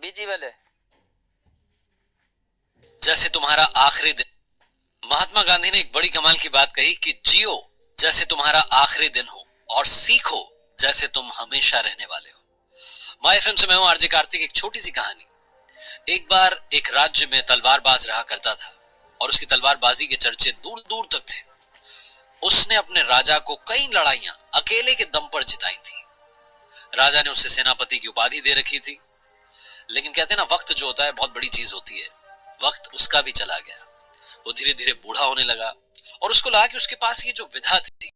Busy वाले। जैसे तुम्हारा आखिरी दिन। महात्मा गांधी ने एक बड़ी कमाल की बात कही कि जियो जैसे तुम्हारा आखिरी दिन हो और सीखो जैसे तुम हमेशा रहने वाले हो। माय एफएम से मैं हूं आरजे कार्तिक। एक छोटी सी कहानी। एक बार एक राज्य में तलवारबाज रहा करता था और उसकी तलवारबाजी के चर्चे दूर दूर तक थे। उसने अपने राजा को कई लड़ाइयां अकेले के दम पर जिताई थी। राजा ने उसे सेनापति की उपाधि दे रखी थी। लेकिन कहते हैं ना, वक्त जो होता है बहुत बड़ी चीज होती है। वक्त उसका भी चला गया। वो धीरे धीरे बूढ़ा होने लगा और उसको लगा कि उसके पास ये जो विधा थी,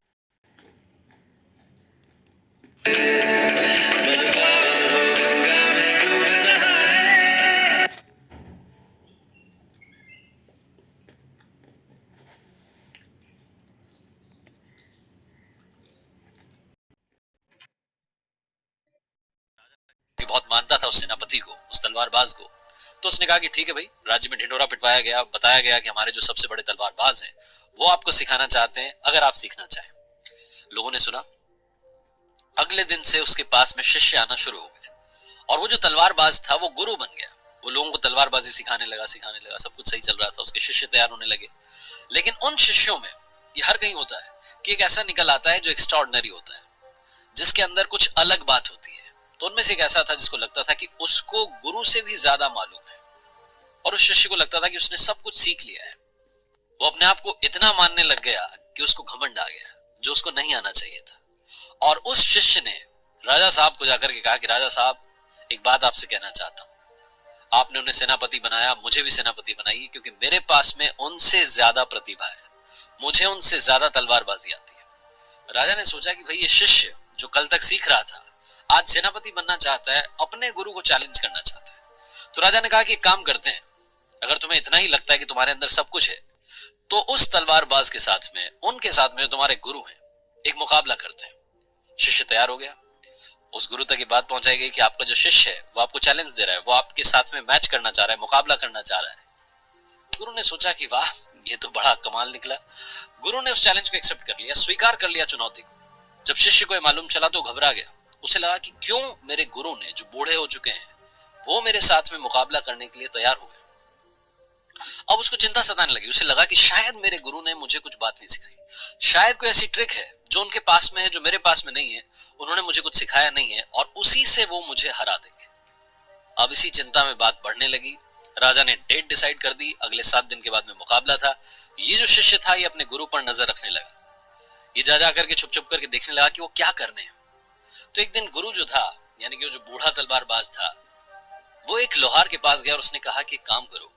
बहुत मानता था उस सेनापति को, उस तलवारबाज को। तो उसने कहा कि ठीक है भाई, राज्य में ढिंढोरा पिटवाया गया, बताया गया कि हमारे जो सबसे बड़े तलवारबाज हैं वो आपको सिखाना चाहते हैं, अगर आप सीखना चाहें। लोगों ने सुना। अगले दिन से उसके पास में शिष्य आना शुरू हो गए और वो जो तलवारबाज था वो गुरु बन गया। वो लोगों को तलवारबाजी सिखाने लगा। सब कुछ सही चल रहा था। उसके शिष्य तैयार होने लगे। लेकिन उन शिष्यों में, ये हर कहीं होता है कि एक ऐसा निकल आता है जो एक्स्ट्राऑर्डिनरी होता है, जिसके अंदर कुछ अलग बात होती है। तो उनमें से एक ऐसा था जिसको लगता था कि उसको गुरु से भी ज्यादा मालूम है और उस शिष्य को लगता था कि उसने सब कुछ सीख लिया है। वो अपने आप को इतना मानने लग गया कि उसको घमंड आ गया, जो उसको नहीं आना चाहिए था। और उस शिष्य ने राजा साहब को जाकर के कहा कि राजा साहब, एक बात आपसे कहना चाहता हूं। आपने उन्हें सेनापति बनाया, मुझे भी सेनापति बनाइए, क्योंकि मेरे पास में उनसे ज्यादा प्रतिभा है, मुझे उनसे ज्यादा तलवारबाजी आती है। राजा ने सोचा कि भाई ये शिष्य जो कल तक सीख रहा था आज सेनापति बनना चाहता है, अपने गुरु को चैलेंज करना चाहता है। तो राजा ने कहा कि एक काम करते हैं, अगर तुम्हें इतना ही लगता है कि तुम्हारे अंदर सब कुछ है, तो उस तलवारबाज के साथ में, उनके साथ में तुम्हारे गुरु हैं, एक मुकाबला करते हैं। शिष्य तैयार हो गया। उस गुरु तक ये बात पहुंचाई गई कि आपका जो शिष्य है वो आपको चैलेंज दे रहा है, वो आपके साथ में मैच करना चाह रहा है, मुकाबला करना चाह रहा है। गुरु ने सोचा कि वाह, ये तो बड़ा कमाल निकला। गुरु ने उस चैलेंज को एक्सेप्ट कर लिया, स्वीकार कर लिया चुनौती को। जब शिष्य को ये मालूम चला तो घबरा गया। उसे लगा कि क्यों मेरे गुरु ने, जो बूढ़े हो चुके हैं, वो मेरे साथ में मुकाबला करने के लिए तैयार हो गए। अब उसको चिंता सताने लगी। उसे लगा कि शायद मेरे गुरु ने मुझे कुछ बात नहीं सिखाई, शायद कोई ऐसी ट्रिक है जो उनके पास में है, जो मेरे पास में नहीं है। उन्होंने मुझे कुछ सिखाया नहीं है और उसी से वो मुझे हरा देंगे। अब इसी चिंता में बात बढ़ने लगी। राजा ने डेट डिसाइड कर दी। अगले 7 दिन के बाद में मुकाबला था। ये जो शिष्य था ये अपने गुरु पर नजर रखने लगा। ये जा जा करके छुप छुप करके देखने लगा कि वो क्या करने हैं। तो एक दिन गुरु जो था, यानी कि जो बूढ़ा तलवारबाज था, वो एक लोहार के पास गया और उसने कहा कि काम करो,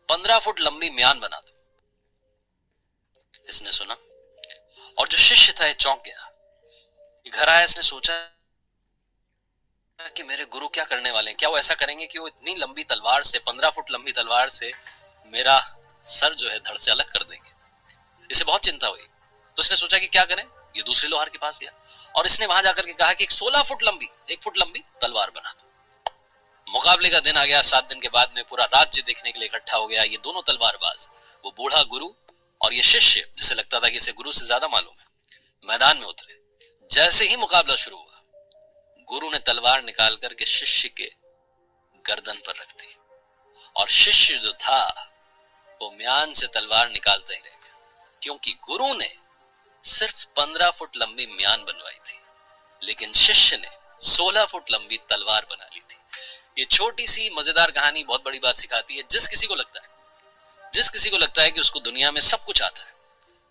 15 फुट लंबी म्यान बना दो। इसने सुना और जो शिष्य था ये चौंक गया। घर आया, इसने सोचा कि मेरे गुरु क्या करने वाले हैं। क्या वो ऐसा करेंगे कि वो इतनी लंबी तलवार से, 15 फुट लंबी तलवार से मेरा सर जो है धड़ से अलग कर देंगे। इसे बहुत चिंता हुई। तो उसने सोचा कि क्या करें। ये दूसरे लोहार के पास गया और इसने वहां जाकर के कहा कि एक 16 फुट लंबी, 1 फुट लंबी तलवार बना दो। मुकाबले का दिन आ गया। 7 दिन के बाद में पूरा राज्य देखने के लिए इकट्ठा हो गया। ये दोनों तलवारबाज, वो बूढ़ा गुरु और ये शिष्य जिसे लगता था कि इसे गुरु से ज्यादा मालूम है, मैदान में उतरे। जैसे ही मुकाबला शुरू हुआ, गुरु ने तलवार निकाल करके शिष्य के गर्दन पर रख दी और शिष्य जो था वो म्यान से तलवार निकालता ही रह गया, क्योंकि गुरु ने सिर्फ 15 फुट लंबी म्यान बनवाई थी, लेकिन शिष्य ने 16 फुट लंबी तलवार बना ली थी। ये छोटी सी मजेदार कहानी बहुत बड़ी बात सिखाती है। जिस किसी को लगता है कि उसको दुनिया में सब कुछ आता है,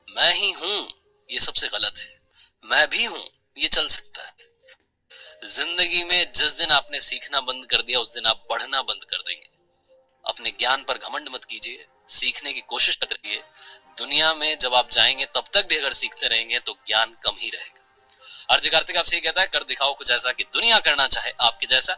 मैं ही हूं, ये सबसे गलत है। मैं भी हूं, ये चल सकता है। जिंदगी में जिस दिन आपने सीखना बंद कर दिया, उस दिन आप बढ़ना बंद कर देंगे। अपने ज्ञान पर घमंड मत कीजिए, सीखने की कोशिश करते रहिए। दुनिया में जब आप जाएंगे तब तक भी अगर सीखते रहेंगे तो ज्ञान कम ही रहेगा। आरजे कार्तिक आपसे ये कहता है, कर दिखाओ कुछ ऐसा कि दुनिया करना चाहे आपके जैसा।